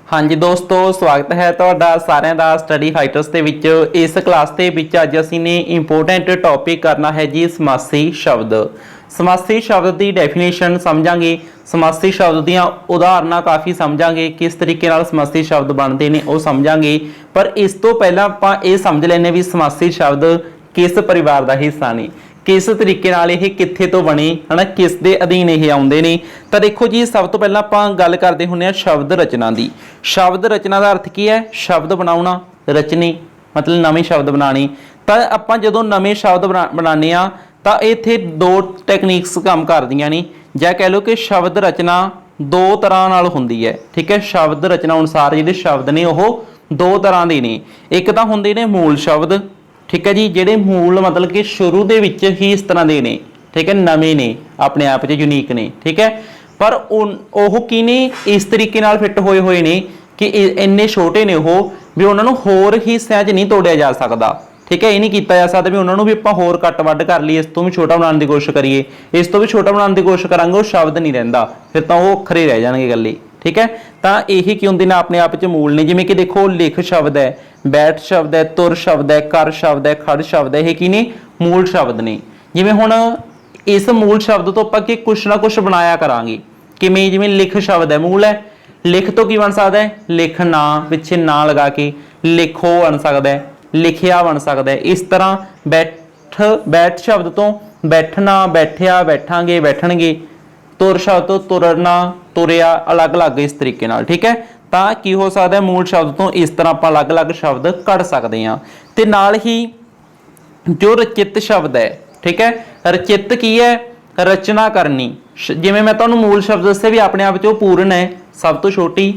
हाँ जी दोस्तों, स्वागत है तुहाडा सारिਆਂ ਦਾ स्टडी फाइटर्स ਦੇ ਵਿੱਚ। इस क्लास ਦੇ ਵਿੱਚ ਅੱਜ ਅਸੀਂ ਨੇ इंपोर्टेंट टॉपिक करना है जी समासी शब्द। समासी शब्द की डेफिनेशन समझांगे, समासी शब्द ਦੀਆਂ ਉਦਾਹਰਨਾਂ काफ़ी समझांगे, किस तरीके नाल समासी शब्द बनते हैं वो समझांगे। पर इस तो पहला ਆਪਾਂ ਇਹ समझ ਲੈਣੇ भी समासी शब्द किस परिवार का हिस्सा ने, किस तरीके नाल ये कित्थे तो बने है ना, किस दे अधीन ये आउंदे ने। तो देखो जी, सब तो पहला आपां गल करते हुंदे आ शब्द रचना की। शब्द रचना का अर्थ की है? शब्द बनाउणा, रचनी मतलब नवे शब्द बनाने। तो आपां जदों नवे शब्द बनाने आ तो इत्थे दो टैकनीक्स काम करदियां ने, जां कह लो कि शब्द रचना दो तरह नाल हुंदी है। ठीक है, शब्द रचना अनुसार जिहड़े शब्द ने वो दो तरह के ने। एक तो हुंदे ने मूल शब्द, ठीक है जी, ਜਿਹੜੇ मूल मतलब कि शुरू ਦੇ ਵਿੱਚ ਹੀ इस तरह ਦੇ ਨੇ। ठीक है, नवे ने अपने आप च यूनीक ने। ठीक है, पर ਉਹ ਕੀ ਨੇ, इस तरीके नाल फिट होए होए ने कि ਇੰਨੇ ਛੋਟੇ ਨੇ ਉਹ ਵੀ ਉਹਨਾਂ ਨੂੰ ਹੋਰ ਹਿੱਸਿਆਂ 'ਚ ਨਹੀਂ ਤੋੜਿਆ ਜਾ ਸਕਦਾ। ठीक है, ये नहीं किया जा सकता भी उन्होंने भी आप होर कट वध कर लीए, इस तो भी छोटा बनाने की कोशिश करिए, इस तो भी छोटा बनाने की कोशिश करांगे, वो शब्द नहीं रहिंदा, फिर तो वो अखरे रह जाएंगे गल ही। ठीक है, तो यही की होंगे ना अपने आप च मूल ने। जिमें कि देखो लिख शब्द है, बैठ शब्द है, तुर शब्द है, कर शब्द है, खड़ शब्द है, ये की ने मूल शब्द ने। जिमें हुण इस मूल शब्द तो आपां कुछ ना कुछ बनाया करांगे। किवें? जिमें लिख शब्द है, मूल है, लिख तो की बन सकता है? लिखना, पिछे ना लगा के लिखो बन सकता है, लिखिया बन सकता है। इस तरह बैठ शब्द तो बैठना, बैठिया, बैठांगे, बैठणगे। तुर शब्द तो तुरना, तुरिया, अलग अलग इस तरीके नाल। ठीक है, तो की हो सकता है मूल शब्द तो इस तरह आप अलग अलग शब्द कढ़ सकते हैं। तो नाल ही जो रचित शब्द है, ठीक है, रचित की है? रचना करनी। जिवें मैं तुहानूं मूल शब्द दस्से भी अपने आप च पूर्ण है, सब तो छोटी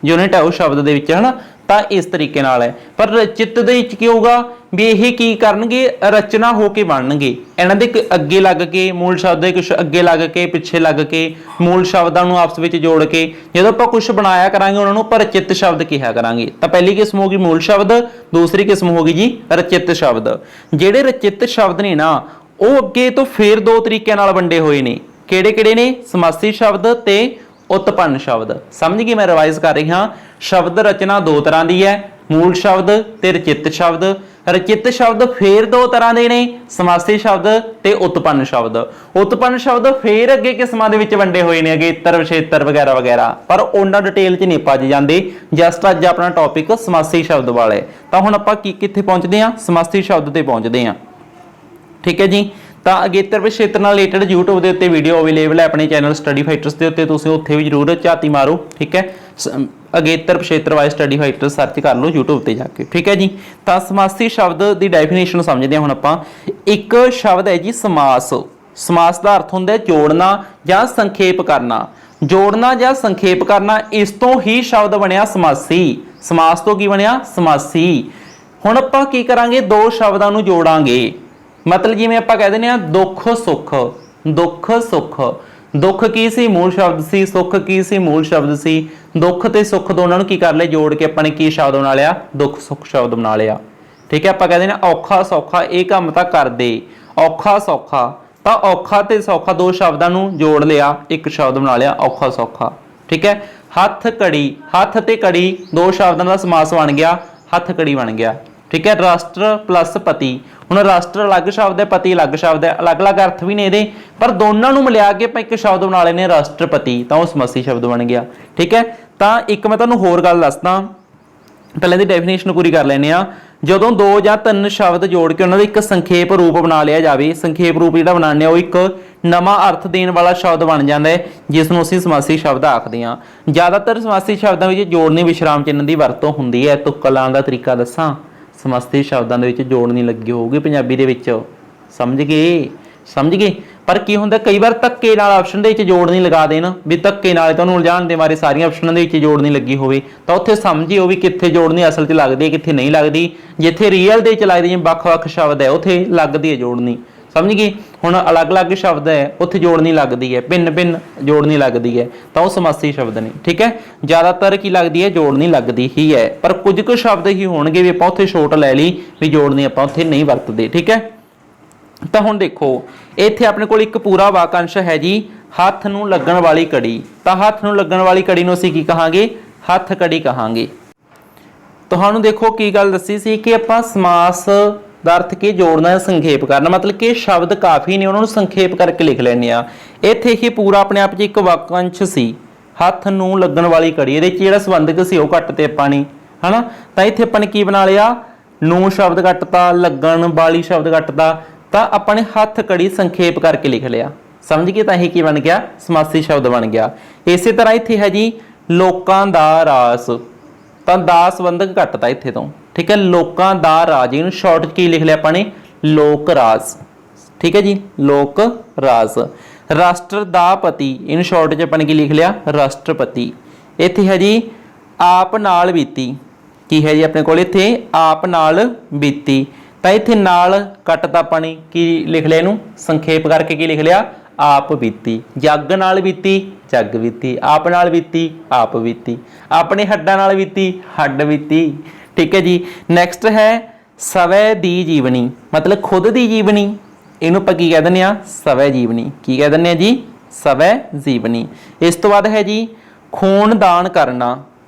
यूनिट है उस शब्द दे विच, है ना। तो इस तरीके नाल है। पर रचित दे विच की होगा भी ये की करनगे, रचना होके बननगे। इन्हां दे अगे लग के मूल शब्द दे कुछ अगे लग के, पिछे लग के, मूल शब्दां नूं आपस विच जोड़ के जदों आपां कुछ बनाया करांगे उन्हां नूं आपां रचित शब्द कहा करांगे। तो पहली किस्म होगी मूल शब्द, दूसरी किस्म होगी जी रचित शब्द। जिहड़े रचित शब्द ने ना वो अगे तो फिर दो तरीके नाल वंडे होए ने। किहड़े किहड़े ने? समासी शब्द ते उत्पन्न शब्द। समझ गए? मैं रिवाइज कर रही हाँ। शब्द रचना दो तरह की है, मूल शब्द ते रचित शब्द। रचित शब्द फिर दो तरह के ने, समासी शब्द ते उत्पन्न शब्द। उत्पन्न शब्द फिर अगे किस्मां दे विच वंडे होए ने, अगेतर, विछेतर वगैरह वगैरह, पर उन्ना डिटेल च नहीं भज जाते। जस्ट अज अपना टॉपिक समासी शब्द वाला है। तो हुण आपां कित्थे पहुंचदे हां? समासी शब्द ते पहुंचदे हां। ठीक है जी, तो अगेतर पिछेतर नाल रिलेटेड यूट्यूब के उत्ते वीडियो अवेलेबल है अपने चैनल स्टडी फाइटर्स के उत्ते, तुसीं उत्थे भी जरूर झाती मारो। ठीक है, अगेतर पिछेतर वाइज स्टडी फाइटर सर्च कर लो यूट्यूब पर जाके। ठीक है जी, तो समासी शब्द की डेफिनेशन समझते हैं हुण आपां। एक शब्द है जी समास। समास का अर्थ हुंदा है जोड़ना या संखेप करना। जोड़ना या संखेप करना, इस तो ही शब्द बनया समासी। समास तो की बनया? समासी। हुण आपां की करांगे? दो शब्दां नूं जोड़ांगे। मतलब जिवें आपां कह दिंदे आ दुख सुख, दुख सुख। दुख की सी? मूल शब्द सी। सुख की सी? मूल शब्द सी। दुख ते सुख दोनों की कर लिया जोड़ के अपने की शब्द बना लिया? दुख सुख शब्द बना लिया। ठीक है, आपां कहते हैं औखा सौखा, ये काम तां कर दे। औखा सौखा, तो औखा ते सौखा दो शब्दों नूं जोड़ लिया, एक शब्द बना लिया औखा सौखा। ठीक है, हथ कड़ी, हथ ते कड़ी दो शब्दों का समास बन गया, हथ कड़ी बन गया। ठीक है, राष्ट्र प्लस पति। हुण राष्ट्र अलग शब्द है, पति अलग शब्द है, अलग अलग अर्थ भी ने इहदे, पर दोनों नूं मिला के आपां एक शब्द बना लेने राष्ट्रपति, तो वो समासी शब्द बन गया। ठीक है, तो एक मैं तुहानूं होर गल दसदा, पहले इहदी डेफिनेशन पूरी कर लैंदे आ। जदों दो या तीन शब्द जोड़ के उन्हां दा एक संखेप रूप बना लिया जाए, संखेप रूप जिहड़ा बनाने वो एक नवा अर्थ देने वाला शब्द बन जाता है, जिसनूं असीं समासी शब्द आखदे हां। ज़्यादातर समासी शब्दों में जोड़नी विश्राम चिन्ह की वरतों हुंदी है। तुक्का लाउण दा तरीका दसां? समासी शब्दों के जोड़नी लगी होगी पंजाबी दे विच। समझ गए? समझ गए? पर की होंदा कई बार धक्के नाल ऑप्शन दे विच जोड़नी लगा देना, भी धक्के नाल तुहानूं उलझाण दे मारे सारियां ऑप्शनां दे विच जोड़नी लगी होवे, तो उत्थे समझिओ भी कित्थे जोड़नी असल च लगदी है, कित्थे नहीं लगदी। जिथे रियल दे विच लगदी, जिवें वख-वख शब्द है उत्थे लगदी है जोड़नी। समझ गए? हुण अलग अलग शब्द है उत्थे जोड़नी लगती है, भिन्न भिन्न जोड़नी लगती है, तो वह समासी शब्द ने। ठीक है, ज़्यादातर की लगती है जोड़नी लगती ही है, पर कुछ कुछ शब्द ही होणगे भी आपां उत्थे छूट लै ली भी जोड़नी आपां उत्थे नहीं वरतदे। ठीक है, तो हुण देखो इत्थे अपने कोल एक पूरा वाकांश है जी, हथ नूं लगण वाली कड़ी। तो हथ नूं लगण वाली कड़ी नूं असीं की कहांगे? ਹੱਥ ਕੜੀ ਕਹਾਂਗੇ। ਤੁਹਾਨੂੰ ਦੇਖੋ ਕੀ ਗੱਲ ਦੱਸੀ ਸੀ ਕਿ ਆਪਾਂ ਸਮਾਸ ਦਾ ਅਰਥ ਕੀ ਜੋੜਨਾ ਹੈ, ਸੰਖੇਪ ਕਰਨਾ, मतलब कि ਸ਼ਬਦ ਕਾਫੀ ਨੇ ਉਹਨਾਂ ਨੂੰ ਸੰਖੇਪ ਕਰਕੇ ਲਿਖ ਲੈਣੇ ਆ। ਇੱਥੇ ਹੀ ਪੂਰਾ ਆਪਣੇ ਆਪ 'ਚ ਇੱਕ ਵਾਕੰਸ਼ ਸੀ, ਹੱਥ ਨੂੰ ਲੱਗਣ ਵਾਲੀ ਕੜੀ, ਇਹਦੇ 'ਚ ਜਿਹੜਾ ਸੰਬੰਧਕ ਸੀ ਉਹ ਕੱਟ ਤੇ ਆਪਾਂ ਨੇ, ਹਨਾ। ਤਾਂ ਇੱਥੇ ਆਪਾਂ ਨੇ ਕੀ ਬਣਾ ਲਿਆ, ਨੂੰ ਸ਼ਬਦ ਕੱਟਤਾ, ਲੱਗਣ ਵਾਲੀ ਸ਼ਬਦ ਕੱਟਤਾ, ਤਾਂ ਆਪਾਂ ਨੇ ਹੱਥ ਕੜੀ ਸੰਖੇਪ ਕਰਕੇ ਲਿਖ ਲਿਆ। ਸਮਝ ਗਏ? ਤਾਂ ਇਹ ਕੀ ਬਣ ਗਿਆ, ਸਮਾਸੀ ਸ਼ਬਦ ਬਣ ਗਿਆ। ਇਸੇ ਤਰ੍ਹਾਂ ਇੱਥੇ ਹੈ ਜੀ ਲੋਕਾਂ ਦਾ ਰਾਸ, ਤਾਂ ਦਾ ਸੰਬੰਧਕ ਕੱਟਤਾ ਇੱਥੇ ਤੋਂ, ਠੀਕ ਹੈ। ਲੋਕਾਂ ਦਾ ਰਾਜ, ਇਹਨੂੰ ਸ਼ਾਰਟ ਕੀ ਲਿਖ ਲਿਆ ਆਪਾਂ ਨੇ, ਲੋਕ ਰਾਜ, ਠੀਕ ਹੈ ਜੀ, ਲੋਕ ਰਾਜ। ਰਾਸ਼ਟਰ ਦਾ ਪਤੀ, ਇਹਨੂੰ ਸ਼ਾਰਟ 'ਚ ਆਪਾਂ ਨੇ ਕੀ ਲਿਖ ਲਿਆ, ਰਾਸ਼ਟਰਪਤੀ। ਇੱਥੇ ਹੈ ਜੀ ਆਪ ਨਾਲ ਬੀਤੀ, ਕੀ ਹੈ ਜੀ ਆਪਣੇ ਕੋਲ ਇੱਥੇ, ਆਪ ਨਾਲ ਬੀਤੀ, ਤਾਂ ਇੱਥੇ ਨਾਲ ਕੱਟਤਾ ਆਪਾਂ ਨੇ, ਕੀ ਲਿਖ ਲਿਆ ਇਹਨੂੰ ਸੰਖੇਪ ਕਰਕੇ ਕੀ ਲਿਖ ਲਿਆ, ਆਪ ਬੀਤੀ। ਜੱਗ ਨਾਲ ਬੀਤੀ, ਜੱਗ ਬੀਤੀ। ਆਪ ਨਾਲ ਬੀਤੀ, ਆਪ ਬੀਤੀ। ਆਪਣੇ ਹੱਡਾਂ ਨਾਲ ਬੀਤੀ, ਹੱਡ ਬੀਤੀ, ਠੀਕ ਹੈ ਜੀ। ਨੈਕਸਟ ਹੈ ਸਵੈ ਦੀ ਜੀਵਨੀ, मतलब खुद ਦੀ ਜੀਵਨੀ, ਇਹਨੂੰ ਆਪਾਂ ਕੀ ਕਹਿ ਦਿੰਦੇ ਆ, ਸਵੈ ਜੀਵਨੀ। ਕੀ ਕਹਿ ਦਿੰਦੇ ਆ ਜੀ, ਸਵੈ ਜੀਵਨੀ। ਇਸ ਤੋਂ ਬਾਅਦ ਹੈ ਜੀ ਖੂਨ ਦਾਨ ਕਰਨਾ,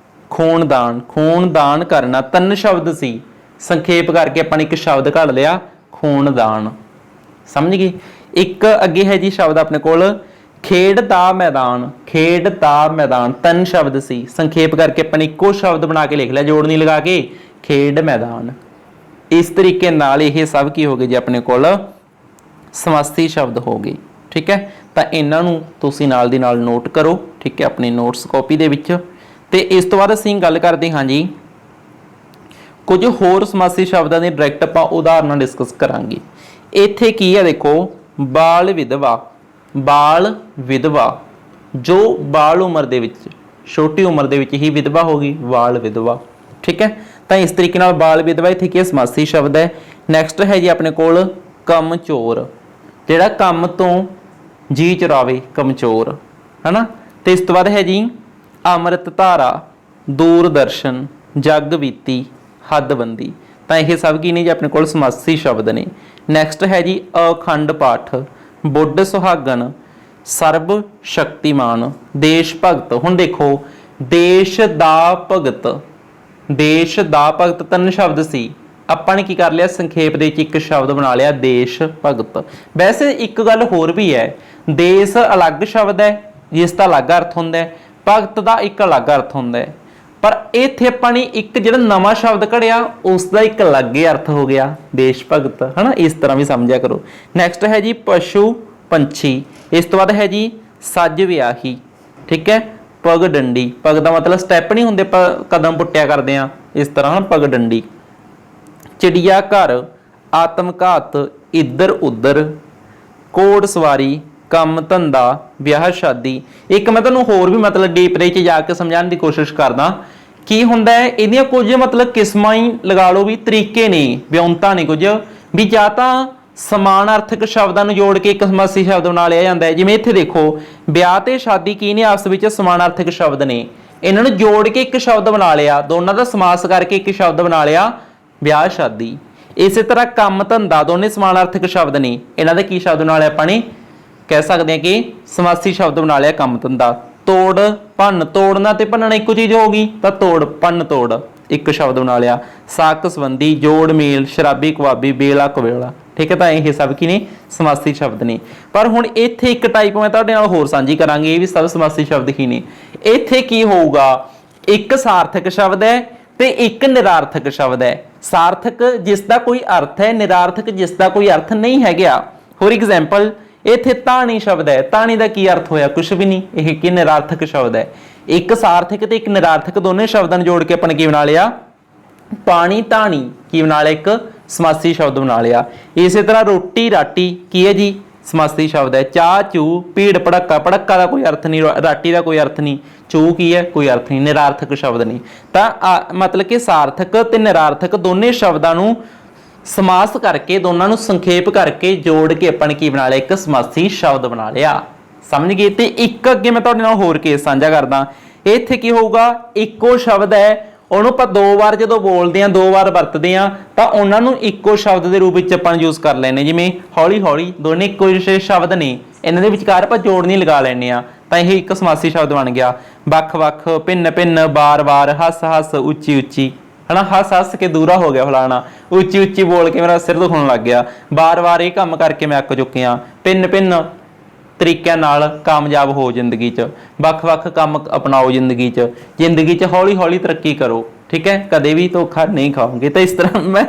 ਖੂਨ ਦਾਨ, ਖੂਨ ਦਾਨ ਕਰਨਾ, ਤਿੰਨ ਸ਼ਬਦ ਸੀ, ਸੰਖੇਪ ਕਰਕੇ ਆਪਾਂ ਨੇ ਇੱਕ ਸ਼ਬਦ ਘੜ ਲਿਆ, ਖੂਨ ਦਾਨ। ਸਮਝ ਗਏ? ਇੱਕ ਅੱਗੇ ਹੈ ਜੀ ਸ਼ਬਦ ਆਪਣੇ ਕੋਲ ਖੇਡ ਦਾ ਮੈਦਾਨ, ਖੇਡ ਦਾ ਮੈਦਾਨ, ਤਿੰਨ ਸ਼ਬਦ ਸੀ, ਸੰਖੇਪ ਕਰਕੇ ਆਪਾਂ ਨੇ ਇੱਕੋ ਸ਼ਬਦ ਬਣਾ ਕੇ ਲਿਖ ਲਿਆ, ਜੋੜ ਨਹੀਂ ਲਗਾ ਕੇ, ਖੇਡ ਮੈਦਾਨ। ਇਸ ਤਰੀਕੇ ਨਾਲ ਇਹ ਸਭ ਕੀ ਹੋ ਗਏ ਜੀ ਆਪਣੇ ਕੋਲ, ਸਮਾਸੀ ਸ਼ਬਦ ਹੋ ਗਏ, ਠੀਕ ਹੈ। ਤਾਂ ਇਹਨਾਂ ਨੂੰ ਤੁਸੀਂ ਨਾਲ ਦੀ ਨਾਲ ਨੋਟ ਕਰੋ, ਠੀਕ ਹੈ, ਆਪਣੀ ਨੋਟਸ ਕਾਪੀ ਦੇ ਵਿੱਚ। ਤੇ ਇਸ ਤੋਂ ਬਾਅਦ ਅਸੀਂ ਗੱਲ ਕਰਦੇ ਹਾਂ ਜੀ ਕੁਝ ਹੋਰ ਸਮਾਸੀ ਸ਼ਬਦਾਂ ਦੇ ਡਾਇਰੈਕਟ ਆਪਾਂ ਉਦਾਹਰਨਾਂ ਡਿਸਕਸ ਕਰਾਂਗੇ। ਇੱਥੇ ਕੀ ਹੈ ਦੇਖੋ, ਬਾਲ ਵਿਧਵਾ, ਬਾਲ ਵਿਧਵਾ, ਜੋ ਬਾਲ ਉਮਰ ਦੇ ਵਿੱਚ, ਛੋਟੀ ਉਮਰ ਦੇ ਵਿੱਚ ਹੀ ਵਿਧਵਾ ਹੋ ਗਈ, ਬਾਲ ਵਿਧਵਾ, ਠੀਕ ਹੈ। ਤਾਂ ਇਸ ਤਰੀਕੇ ਨਾਲ ਬਾਲ ਵਿਧਵਾ ਇੱਥੇ ਕੀ ਸਮਾਸੀ ਸ਼ਬਦ ਹੈ। ਨੈਕਸਟ ਹੈ ਜੀ ਆਪਣੇ ਕੋਲ ਕਮਚੋਰ, ਜਿਹੜਾ ਕੰਮ ਤੋਂ ਜੀ ਚੁਰਾਵੇ, ਕਮਚੋਰ, ਹਨਾ। ਤੇ ਇਸ ਤੋਂ ਬਾਅਦ ਹੈ ਜੀ ਅੰਮ੍ਰਿਤ ਧਾਰਾ, ਦੂਰਦਰਸ਼ਨ, ਜਗ ਬੀਤੀ, ਹੱਦਬੰਦੀ। ਤਾਂ ਇਹ ਸਭ ਕੀ ਨੇ ਜੀ ਆਪਣੇ ਕੋਲ ਸਮਾਸੀ ਸ਼ਬਦ ਨੇ। ਨੈਕਸਟ ਹੈ ਜੀ ਅਖੰਡ ਪਾਠ, ਬੁੱਢ ਸੁਹਾਗਣ, ਸਰਬ ਸ਼ਕਤੀਮਾਨ, ਦੇਸ਼ ਭਗਤ। ਹੁਣ ਦੇਖੋ ਦੇਸ਼ ਦਾ ਭਗਤ, ਦੇਸ਼ ਦਾ ਭਗਤ ਤਿੰਨ ਸ਼ਬਦ ਸੀ, ਆਪਾਂ ਨੇ ਕੀ ਕਰ ਲਿਆ, ਸੰਖੇਪ ਦੇ ਵਿੱਚ ਇੱਕ ਸ਼ਬਦ ਬਣਾ ਲਿਆ, ਦੇਸ਼ ਭਗਤ। ਵੈਸੇ ਇੱਕ ਗੱਲ ਹੋਰ ਵੀ ਹੈ, ਦੇਸ਼ ਅਲੱਗ ਸ਼ਬਦ ਹੈ ਜਿਸ ਦਾ ਅਲੱਗ ਅਰਥ ਹੁੰਦਾ ਹੈ, ਭਗਤ ਦਾ ਇੱਕ ਅਲੱਗ ਅਰਥ ਹੁੰਦਾ ਹੈ, ਪਰ ਇੱਥੇ ਆਪਾਂ ਨੇ ਇੱਕ ਜਿਹੜਾ ਨਵਾਂ ਸ਼ਬਦ ਘੜਿਆ ਉਸ ਦਾ ਇੱਕ ਅਲੱਗ ਹੀ ਅਰਥ ਹੋ ਗਿਆ, ਦੇਸ਼ ਭਗਤ, ਹਨਾ। ਇਸ ਤਰ੍ਹਾਂ ਵੀ ਸਮਝਿਆ ਕਰੋ। ਨੈਕਸਟ ਹੈ ਜੀ ਪਸ਼ੂ ਪੰਛੀ। ਇਸ ਤੋਂ ਬਾਅਦ ਹੈ ਜੀ ਸੱਜ ਵਿਆਹੀ, ਠੀਕ ਹੈ, ਪਗ ਡੰਡੀ, ਪਗ ਦਾ ਮਤਲਬ ਸਟੈਪ ਨਹੀਂ ਹੁੰਦੇ, ਆਪਾਂ ਕਦਮ ਪੁੱਟਿਆ ਕਰਦੇ ਆ, ਇਸ ਤਰ੍ਹਾਂ ਪਗ ਡੰਡੀ। ਚਿੜੀਆ ਘਰ, ਆਤਮਘਾਤ, ਇੱਧਰ ਉੱਧਰ, ਕੋੜ ਸਵਾਰੀ, ਕੰਮ ਧੰਦਾ, ਵਿਆਹ ਸ਼ਾਦੀ। ਇੱਕ ਮੈਂ ਤੁਹਾਨੂੰ ਹੋਰ ਵੀ ਮਤਲਬ ਡੀਪ ਦੇ ਵਿੱਚ ਜਾ ਕੇ ਸਮਝਾਉਣ ਦੀ ਕੋਸ਼ਿਸ਼ ਕਰਦਾ ਕੀ ਹੁੰਦਾ ਹੈ। ਇਹਦੀਆਂ ਕੁਝ ਮਤਲਬ ਕਿਸਮਾਂ ਹੀ ਲਗਾ ਲਓ ਵੀ ਤਰੀਕੇ ਨੇ, ਵਿਉਂਤਾਂ ਨੇ ਕੁਝ ਵੀ, ਜਾਂ ਤਾਂ ਸਮਾਨਾਰਥਕ ਸ਼ਬਦਾਂ ਨੂੰ ਜੋੜ ਕੇ ਇੱਕ ਸਮਾਸੀ ਸ਼ਬਦ ਬਣਾ ਲਿਆ ਜਾਂਦਾ ਹੈ। ਜਿਵੇਂ ਇੱਥੇ ਦੇਖੋ ਵਿਆਹ ਤੇ ਸ਼ਾਦੀ ਕੀ ਨੇ, ਆਪਸ ਵਿੱਚ ਸਮਾਨਾਰਥਕ ਸ਼ਬਦ ਨੇ, ਇਹਨਾਂ ਨੂੰ ਜੋੜ ਕੇ ਇੱਕ ਸ਼ਬਦ ਬਣਾ ਲਿਆ, ਦੋਨਾਂ ਦਾ ਸਮਾਸ ਕਰਕੇ ਇੱਕ ਸ਼ਬਦ ਬਣਾ ਲਿਆ, ਵਿਆਹ ਸ਼ਾਦੀ। ਇਸੇ ਤਰ੍ਹਾਂ ਕੰਮ ਧੰਦਾ, ਦੋਨੇ ਸਮਾਨਾਰਥਕ ਸ਼ਬਦ ਨੇ, ਇਹਨਾਂ ਦਾ ਕੀ ਸ਼ਬਦ ਬਣਾ ਲਿਆ ਆਪਾਂ ਨੇ, ਕਹਿ ਸਕਦੇ ਹਾਂ ਕਿ ਸਮਾਸੀ ਸ਼ਬਦ ਬਣਾ ਲਿਆ ਕੰਮ ਧੰਦਾ। ਤੋੜ ਭੰਨ, ਤੋੜਨਾ ਤੇ ਭੰਨਣਾ ਇੱਕੋ ਚੀਜ਼ ਹੋ ਗਈ, ਤਾਂ ਤੋੜ ਭੰਨ ਤੋੜ ਇੱਕ ਸ਼ਬਦ ਬਣਾ ਲਿਆ। ਸਾਕ ਸੰਬੰਧੀ, ਜੋੜ ਮੇਲ, ਸ਼ਰਾਬੀ ਕਬਾਬੀ, ਬੇਲਾ ਕਵੇਲਾ, ਠੀਕ ਹੈ। ਤਾਂ ਇਹ ਸਭ ਕੀ ਨੇ, ਸਮਾਸੀ ਸ਼ਬਦ ਨੇ। ਪਰ ਹੁਣ ਇੱਥੇ ਇੱਕ ਟਾਈਪ ਮੈਂ ਤੁਹਾਡੇ ਨਾਲ ਹੋਰ ਸਾਂਝੀ ਕਰਾਂਗੇ, ਇਹ ਵੀ ਸਭ ਸਮਾਸੀ ਸ਼ਬਦ ਹੀ ਨੇ। ਇੱਥੇ ਕੀ ਹੋਊਗਾ, ਇੱਕ ਸਾਰਥਕ ਸ਼ਬਦ ਹੈ ਤੇ ਇੱਕ ਨਿਰਾਰਥਕ ਸ਼ਬਦ ਹੈ। ਸਾਰਥਕ ਜਿਸ ਦਾ ਕੋਈ ਅਰਥ ਹੈ, ਨਿਰਾਰਥਕ ਜਿਸ ਦਾ ਕੋਈ ਅਰਥ ਨਹੀਂ ਹੈਗਾ। ਫੋਰ ਐਗਜ਼ਾਮਪਲ ਇੱਥੇ ਤਾਣੀ ਸ਼ਬਦ ਹੈ, ਤਾਣੀ ਦਾ ਕੀ ਅਰਥ ਹੋਇਆ, ਕੁਝ ਵੀ ਨਹੀਂ, ਇਹ ਕੀ ਨਿਰਾਰਥਕ ਸ਼ਬਦ ਹੈ। ਇੱਕ ਸਾਰਥਕ ਤੇ ਇੱਕ ਨਿਰਾਰਥਕ ਦੋਨੇ ਸ਼ਬਦਾਂ ਨੂੰ ਜੋੜ ਕੇ ਆਪਾਂ ਨੇ ਕੀ ਬਣਾ ਲਿਆ, ਪਾਣੀ ਧਾਣੀ, ਕੀ ਬਣਾ ਲਿਆ, ਇੱਕ ਸਮਾਸੀ ਸ਼ਬਦ ਬਣਾ ਲਿਆ। ਇਸੇ ਤਰ੍ਹਾਂ ਰੋਟੀ ਰਾਟੀ ਕੀ ਹੈ ਜੀ, ਸਮਾਸੀ ਸ਼ਬਦ ਹੈ। ਚਾਹ ਚੂ, ਭੀੜ ਭੜੱਕਾ, ਭੜੱਕਾ ਦਾ ਕੋਈ ਅਰਥ ਨਹੀਂ, ਰਾਟੀ ਦਾ ਕੋਈ ਅਰਥ ਨਹੀਂ, ਚੂ ਕੀ ਹੈ, ਕੋਈ ਅਰਥ ਨਹੀਂ, ਨਿਰਾਰਥਕ ਸ਼ਬਦ ਨਹੀਂ। ਤਾਂ ਮਤਲਬ ਕਿ ਸਾਰਥਕ ਤੇ ਨਿਰਾਰਥਕ ਦੋਨੇ ਸ਼ਬਦਾਂ ਨੂੰ ਸਮਾਸ ਕਰਕੇ, ਦੋਨਾਂ ਨੂੰ ਸੰਖੇਪ ਕਰਕੇ ਜੋੜ ਕੇ ਆਪਾਂ ਨੇ ਕੀ ਬਣਾ ਲਿਆ, ਇੱਕ ਸਮਾਸੀ ਸ਼ਬਦ ਬਣਾ ਲਿਆ। ਸਮਝ ਗਏ? ਤੇ ਇੱਕ ਅੱਗੇ ਮੈਂ ਤੁਹਾਡੇ ਨਾਲ ਹੋਰ ਕੇਸ ਸਾਂਝਾ ਕਰਦਾ। ਇੱਥੇ ਕੀ ਹੋਊਗਾ, ਇੱਕੋ ਸ਼ਬਦ ਹੈ, ਉਹਨੂੰ ਆਪਾਂ ਦੋ ਵਾਰ ਜਦੋਂ ਬੋਲਦੇ ਆ, ਦੋ ਵਾਰ ਵਰਤਦੇ ਆ, ਤਾਂ ਉਹਨਾਂ ਨੂੰ ਇੱਕੋ ਸ਼ਬਦ ਦੇ ਰੂਪ ਵਿੱਚ ਆਪਾਂ ਯੂਜ਼ ਕਰ ਲੈਣੇ। ਜਿਵੇਂ ਹੌਲੀ ਹੌਲੀ, ਦੋਨੇ ਇੱਕੋ ਜਿਹੇ ਸ਼ਬਦ ਨੇ, ਇਹਨਾਂ ਦੇ ਵਿਚਕਾਰ ਆਪਾਂ ਜੋੜ ਨਹੀਂ ਲਗਾ ਲੈਣੇ ਆ, ਤਾਂ ਇਹ ਇੱਕ ਸਮਾਸੀ ਸ਼ਬਦ ਬਣ ਗਿਆ। ਵੱਖ-ਵੱਖ, ਭਿੰਨ-ਭਿੰਨ, ਬਾਰ-ਬਾਰ, ਹੱਸ-ਹੱਸ, ਉੱਚੀ-ਉੱਚੀ, ਹਨਾ, ਹੱਸ-ਹੱਸ ਕੇ ਦੂਰਾ ਹੋ ਗਿਆ ਫਲਾਣਾ, ਉੱਚੀ-ਉੱਚੀ ਬੋਲ ਕੇ ਮੇਰਾ ਸਿਰ ਦੁਖਣ ਲੱਗ ਗਿਆ, ਬਾਰ-ਬਾਰ ਇਹ ਕੰਮ ਕਰਕੇ ਮੈਂ ਅੱਕ ਚੁੱਕਿਆ, ਭਿੰਨ-ਭਿੰਨ ਤਰੀਕਿਆਂ ਨਾਲ ਕਾਮਯਾਬ ਹੋ ਜ਼ਿੰਦਗੀ 'ਚ, ਵੱਖ-ਵੱਖ ਕੰਮ ਅਪਣਾਓ ਜ਼ਿੰਦਗੀ 'ਚ ਹੌਲੀ-ਹੌਲੀ ਤਰੱਕੀ ਕਰੋ। ਠੀਕ ਹੈ, ਕਦੇ ਵੀ ਧੋਖਾ ਨਹੀਂ ਖਾਓਗੇ। ਤਾਂ ਇਸ ਤਰ੍ਹਾਂ ਮੈਂ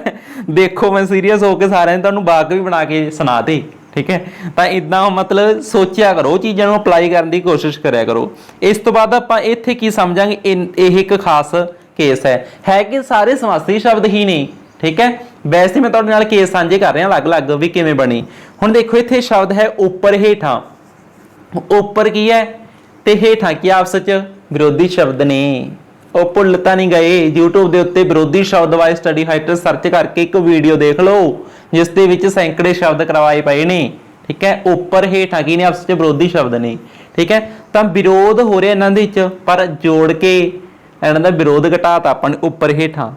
ਦੇਖੋ, ਮੈਂ ਸੀਰੀਅਸ ਹੋ ਕੇ ਸਾਰਿਆਂ ਨੇ ਤੁਹਾਨੂੰ ਵਾਕ ਵੀ ਬਣਾ ਕੇ ਸੁਣਾ ਦੇ। ਠੀਕ ਹੈ, ਤਾਂ ਇਦਾਂ ਮਤਲਬ ਸੋਚਿਆ ਕਰੋ, ਚੀਜ਼ਾਂ ਨੂੰ ਅਪਲਾਈ ਕਰਨ ਦੀ ਕੋਸ਼ਿਸ਼ ਕਰਿਆ ਕਰੋ। ਇਸ ਤੋਂ ਬਾਅਦ ਆਪਾਂ ਇੱਥੇ ਕੀ ਸਮਝਾਂਗੇ, ਇਹ ਇੱਕ ਖਾਸ ਕੇਸ ਹੈ ਕਿ ਸਾਰੇ ਸਮਾਸੀ ਸ਼ਬਦ ਹੀ ਨੇ। ਠੀਕ ਹੈ, ਵੈਸੇ ਮੈਂ ਤੁਹਾਡੇ ਨਾਲ ਕੇਸ ਸਾਂਝੇ ਕਰ ਰਿਹਾ ਅਲੱਗ-ਅਲੱਗ ਵੀ ਕਿਵੇਂ ਬਣੀ। ਹੁਣ ਦੇਖੋ, ਇੱਥੇ ਸ਼ਬਦ ਹੈ ਉੱਪਰ ਹੇਠਾਂ। ਉੱਪਰ ਕੀ ਹੈ ਤੇ ਹੇਠਾਂ ਕੀ, ਆਪਸ ਚ ਵਿਰੋਧੀ ਸ਼ਬਦ ਨੇ। ਉਹ ਭੁੱਲ ਤਾਂ ਨਹੀਂ ਗਏ, YouTube ਦੇ ਉੱਤੇ ਵਿਰੋਧੀ ਸ਼ਬਦ ਬਾਰੇ ਸਟੱਡੀ ਫਾਈਟਰ ਸਰਚ ਕਰਕੇ ਇੱਕ ਵੀਡੀਓ ਦੇਖ ਲਓ, ਜਿਸ ਦੇ ਵਿੱਚ ਸੈਂਕੜੇ ਸ਼ਬਦ ਕਰਵਾਏ ਪਏ ਨੇ। ਠੀਕ ਹੈ, ਉੱਪਰ ਹੇਠਾਂ ਕੀ ਨੇ, ਆਪਸ ਚ ਵਿਰੋਧੀ ਸ਼ਬਦ ਨੇ। ਠੀਕ ਹੈ, ਤਾਂ ਵਿਰੋਧ ਹੋ ਰਿਹਾ ਇਹਨਾਂ ਦੇ ਵਿੱਚ, ਪਰ ਜੋੜ ਕੇ ਇਹਨਾਂ ਦਾ ਵਿਰੋਧ ਘਟਾਤਾ ਆਪਾਂ ਨੇ, ਉੱਪਰ ਹੇਠਾਂ।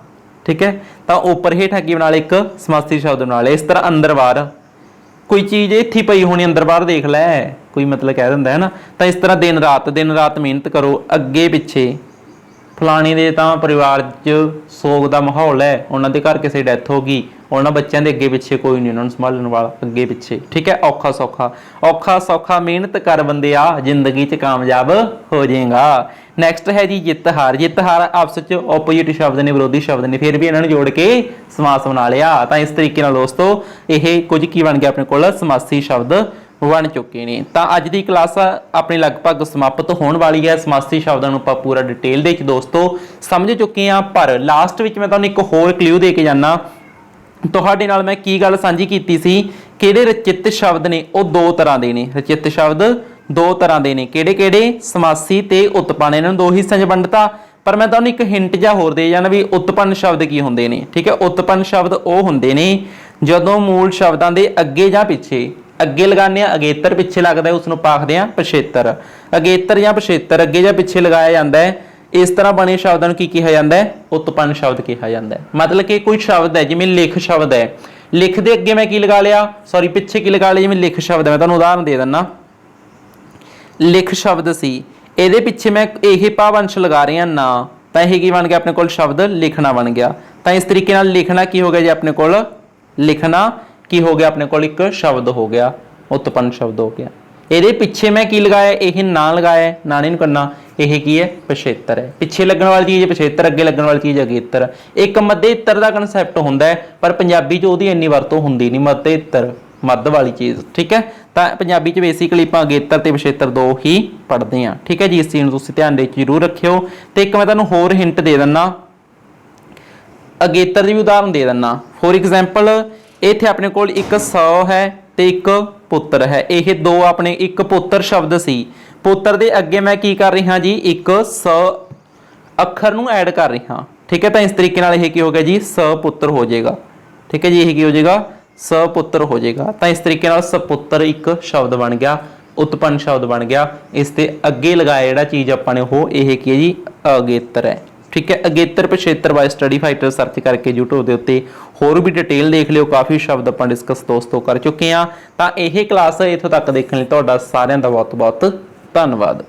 ਠੀਕ ਹੈ, ਤਾਂ ਉੱਪਰ ਹੇਠਾਂ ਕੀ ਬਣਾ ਲਿਆ, ਇੱਕ ਸਮਾਸੀ ਸ਼ਬਦ ਬਣਾ ਲਿਆ। ਇਸ ਤਰ੍ਹਾਂ ਅੰਦਰ ਬਾਹਰ, ਕੋਈ ਚੀਜ਼ ਇੱਥੇ ਪਈ ਹੋਣੀ, ਅੰਦਰ ਬਾਹਰ ਦੇਖ ਲੈ, ਕੋਈ ਮਤਲਬ ਕਹਿ ਦਿੰਦਾ ਹੈ ਨਾ। ਤਾਂ ਇਸ ਤਰ੍ਹਾਂ ਦਿਨ ਰਾਤ ਮਿਹਨਤ ਕਰੋ, ਅੱਗੇ ਪਿੱਛੇ। ਫਲਾਣੀ ਦੇ ਤਾਂ ਪਰਿਵਾਰ 'ਚ ਸੋਗ ਦਾ ਮਾਹੌਲ ਹੈ, ਉਹਨਾਂ ਦੇ ਘਰ ਕਿਸੇ ਡੈਥ ਹੋ ਗਈ, ਉਹਨਾਂ ਬੱਚਿਆਂ ਦੇ ਅੱਗੇ ਪਿੱਛੇ ਕੋਈ ਨਹੀਂ ਉਹਨਾਂ ਨੂੰ ਸੰਭਾਲਣ ਵਾਲਾ, ਅੱਗੇ ਪਿੱਛੇ। ਠੀਕ ਹੈ, ਔਖਾ ਸੌਖਾ ਮਿਹਨਤ ਕਰ ਬੰਦਿਆ, ਜ਼ਿੰਦਗੀ 'ਚ ਕਾਮਯਾਬ ਹੋ ਜਾਏਗਾ। ਨੈਕਸਟ ਹੈ ਜੀ ਜਿੱਤ ਹਾਰ। ਆਪਸ 'ਚ ਆਪੋਜੀਟ ਸ਼ਬਦ ਨੇ, ਵਿਰੋਧੀ ਸ਼ਬਦ ਨੇ, ਫਿਰ ਵੀ ਇਹਨਾਂ ਨੂੰ ਜੋੜ ਕੇ ਸਮਾਸ ਬਣਾ ਲਿਆ। ਤਾਂ ਇਸ ਤਰੀਕੇ ਨਾਲ ਦੋਸਤੋ ਇਹ ਕੁਝ ਕੀ ਬਣ ਗਿਆ ਆਪਣੇ ਕੋਲ, ਸਮਾਸੀ ਸ਼ਬਦ ਬਣ ਚੁੱਕੇ ਨੇ। ਤਾਂ ਅੱਜ ਦੀ ਕਲਾਸ ਆਪਣੀ ਲਗਭਗ ਸਮਾਪਤ ਹੋਣ ਵਾਲੀ ਹੈ। ਸਮਾਸੀ ਸ਼ਬਦਾਂ ਨੂੰ ਆਪਾਂ ਪੂਰਾ ਡਿਟੇਲ ਦੇ ਵਿੱਚ ਦੋਸਤੋ ਸਮਝ ਚੁੱਕੇ ਹਾਂ, ਪਰ ਲਾਸਟ ਵਿੱਚ ਮੈਂ ਤੁਹਾਨੂੰ ਇੱਕ ਹੋਰ ਕਲਿਊ ਦੇ ਕੇ ਜਾਣਾ। ਤੁਹਾਡੇ ਨਾਲ ਮੈਂ ਕੀ ਗੱਲ ਸਾਂਝੀ ਕੀਤੀ ਸੀ, ਕਿਹੜੇ ਰਚਿਤ ਸ਼ਬਦ ਨੇ ਉਹ ਦੋ ਤਰ੍ਹਾਂ ਦੇ ਨੇ। ਰਚਿਤ ਸ਼ਬਦ ਦੋ ਤਰ੍ਹਾਂ ਦੇ ਨੇ, ਕਿਹੜੇ ਸਮਾਸੀ ਤੇ ਉਤਪੰਨ। ਇਹਨਾਂ ਨੂੰ ਦੋ ਹਿੱਸਿਆਂ 'ਚ ਵੰਡਤਾ, ਪਰ ਮੈਂ ਤੁਹਾਨੂੰ ਇੱਕ ਹਿੰਟ ਜਿਹਾ ਹੋਰ ਦੇ ਜਾਣਾ ਵੀ ਉਤਪੰਨ ਸ਼ਬਦ ਕੀ ਹੁੰਦੇ ਨੇ। ਠੀਕ ਹੈ, ਉਤਪੰਨ ਸ਼ਬਦ ਉਹ ਹੁੰਦੇ ਨੇ ਜਦੋਂ ਮੂਲ ਸ਼ਬਦਾਂ ਦੇ ਅੱਗੇ ਜਾਂ ਪਿੱਛੇ, ਅੱਗੇ ਲਗਾਉਂਦੇ ਆ ਅਗੇਤਰ, ਪਿੱਛੇ ਲੱਗਦਾ ਉਸ ਨੂੰ ਆਖਦੇ ਆ ਪਿਛੇਤਰ। ਅਗੇਤਰ ਜਾਂ ਪਿਛੇਤਰ ਅੱਗੇ ਜਾਂ ਪਿੱਛੇ ਲਗਾਇਆ ਜਾਂਦਾ ਹੈ। ਇਸ ਤਰ੍ਹਾਂ ਬਣੇ ਸ਼ਬਦਾਂ ਨੂੰ ਕੀ ਕਿਹਾ ਜਾਂਦਾ ਹੈ, ਉਤਪੰਨ ਸ਼ਬਦ ਕਿਹਾ ਜਾਂਦਾ ਹੈ। ਮਤਲਬ ਕਿ ਕੋਈ ਸ਼ਬਦ ਹੈ, ਜਿਵੇਂ ਲਿਖ ਸ਼ਬਦ ਹੈ, ਲਿਖ ਦੇ ਅੱਗੇ ਮੈਂ ਕੀ ਲਗਾ ਲਿਆ, ਪਿੱਛੇ ਕੀ ਲਗਾ ਲਿਆ, ਜਿਵੇਂ ਲਿਖ ਸ਼ਬਦ ਹੈ। ਮੈਂ ਤੁਹਾਨੂੰ ਉਦਾਹਰਨ ਦੇ ਦਿੰਦਾ, ਲਿਖ ਸ਼ਬਦ ਸੀ, ਇਹਦੇ ਪਿੱਛੇ ਮੈਂ ਇਹ ਭਾਵ-ਅੰਸ਼ ਲਗਾ ਰਿਹਾ ਨਾ, ਤਾਂ ਇਹ ਕੀ ਬਣ ਗਿਆ ਆਪਣੇ ਕੋਲ, ਸ਼ਬਦ ਲਿਖਣਾ ਬਣ ਗਿਆ। ਤਾਂ ਇਸ ਤਰੀਕੇ ਨਾਲ ਲਿਖਣਾ ਕੀ ਹੋ ਗਿਆ ਜੀ ਆਪਣੇ ਕੋਲ, ਲਿਖਣਾ ਕੀ ਹੋ ਗਿਆ ਆਪਣੇ ਕੋਲ, ਇੱਕ ਸ਼ਬਦ ਹੋ ਗਿਆ, ਉਤਪੰਨ ਸ਼ਬਦ ਹੋ ਗਿਆ। ਇਹਦੇ ਪਿੱਛੇ ਮੈਂ ਕੀ ਲਗਾਇਆ, ਇਹ ਨਾ ਲਗਾਇਆ, ਨਾ ਨਹੀਂ ਕਰਨਾ, ਇਹ ਕੀ ਹੈ, ਪਿਛੇਤਰ ਹੈ। ਪਿੱਛੇ ਲੱਗਣ ਵਾਲੀ ਚੀਜ਼ ਪਿਛੇਤਰ, ਅੱਗੇ ਲੱਗਣ ਵਾਲੀ ਚੀਜ਼ ਅਗੇਤਰ। ਇੱਕ ਮੱਧੇਤਰ ਦਾ ਕਨਸੈਪਟ ਹੁੰਦਾ ਹੈ, ਪਰ ਪੰਜਾਬੀ 'ਚ ਉਹਦੀ ਇੰਨੀ ਵਰਤੋਂ ਹੁੰਦੀ ਨਹੀਂ, ਮੱਧੇਤਰ, ਮੱਧ ਵਾਲੀ ਚੀਜ਼। ਠੀਕ ਹੈ, ਤਾਂ ਪੰਜਾਬੀ 'ਚ ਬੇਸਿਕਲੀ ਆਪਾਂ ਅਗੇਤਰ ਤੇ ਪਿਛੇਤਰ ਦੋ ਹੀ ਪੜ੍ਹਦੇ ਹਾਂ। ਠੀਕ ਹੈ ਜੀ, ਇਸ ਚੀਜ਼ ਨੂੰ ਤੁਸੀਂ ਧਿਆਨ ਦੇ ਵਿੱਚ ਜ਼ਰੂਰ ਰੱਖਿਓ। ਤੇ ਇੱਕ ਮੈਂ ਤੁਹਾਨੂੰ ਹੋਰ ਹਿੰਟ ਦੇ ਦਿੰਦਾ, ਅਗੇਤਰ ਦੀ ਵੀ ਉਦਾਹਰਨ ਦੇ ਦਿੰਦਾ। ਫੋਰ ਐਗਜ਼ਾਮਪਲ, ਇੱਥੇ ਆਪਣੇ ਕੋਲ ਇੱਕ ਸੌ ਹੈ ਤੇ ਇੱਕ ਪੁੱਤਰ ਹੈ। ਇਹ ਦੋ ਆਪਣੇ, ਇੱਕ ਪੁੱਤਰ ਸ਼ਬਦ ਸੀ, ਪੁੱਤਰ ਦੇ ਅੱਗੇ ਮੈਂ ਕੀ ਕਰ ਰਿਹਾ ਜੀ, ਇੱਕ ਸ ਅੱਖਰ ਨੂੰ ਐਡ ਕਰ ਰਿਹਾ। ਠੀਕ ਹੈ, ਤਾਂ ਇਸ ਤਰੀਕੇ ਨਾਲ ਇਹ ਕੀ ਹੋ ਗਿਆ ਜੀ, ਸਪੁੱਤਰ ਹੋ ਜਾਏਗਾ। ਠੀਕ ਹੈ ਜੀ, ਇਹ ਕੀ ਹੋ ਜਾਏਗਾ, ਸਪੁੱਤਰ ਹੋ ਜਾਏਗਾ। ਤਾਂ ਇਸ ਤਰੀਕੇ ਨਾਲ ਸਪੁੱਤਰ ਇੱਕ ਸ਼ਬਦ ਬਣ ਗਿਆ, ਉਤਪੰਨ ਸ਼ਬਦ ਬਣ ਗਿਆ। ਇਸ ਤੇ ਅੱਗੇ ਲਗਾਇਆ ਜਿਹੜਾ ਚੀਜ਼ ਆਪਾਂ ਨੇ ਉਹ ਇਹ ਕੀ ਹੈ ਜੀ, ਅਗੇਤਰ ਹੈ। ਠੀਕ ਹੈ, ਅਗੇਤਰ ਪਿਛੇਤਰ ਬਾਈ ਸਟੱਡੀ ਫਾਈਟਰ ਸਰਚ ਕਰਕੇ YouTube ਦੇ ਉੱਤੇ ਹੋਰ ਵੀ ਡਿਟੇਲ ਦੇਖ ਲਿਓ, ਕਾਫੀ ਸ਼ਬਦ ਆਪਾਂ ਡਿਸਕਸ ਦੋਸਤੋ ਕਰ ਚੁੱਕੇ ਹਾਂ। ਤਾਂ ਇਹ ਕਲਾਸ ਇੱਥੋਂ ਤੱਕ ਦੇਖਣ ਲਈ ਤੁਹਾਡਾ ਸਾਰਿਆਂ ਦਾ ਬਹੁਤ ਬਹੁਤ ਧੰਨਵਾਦ।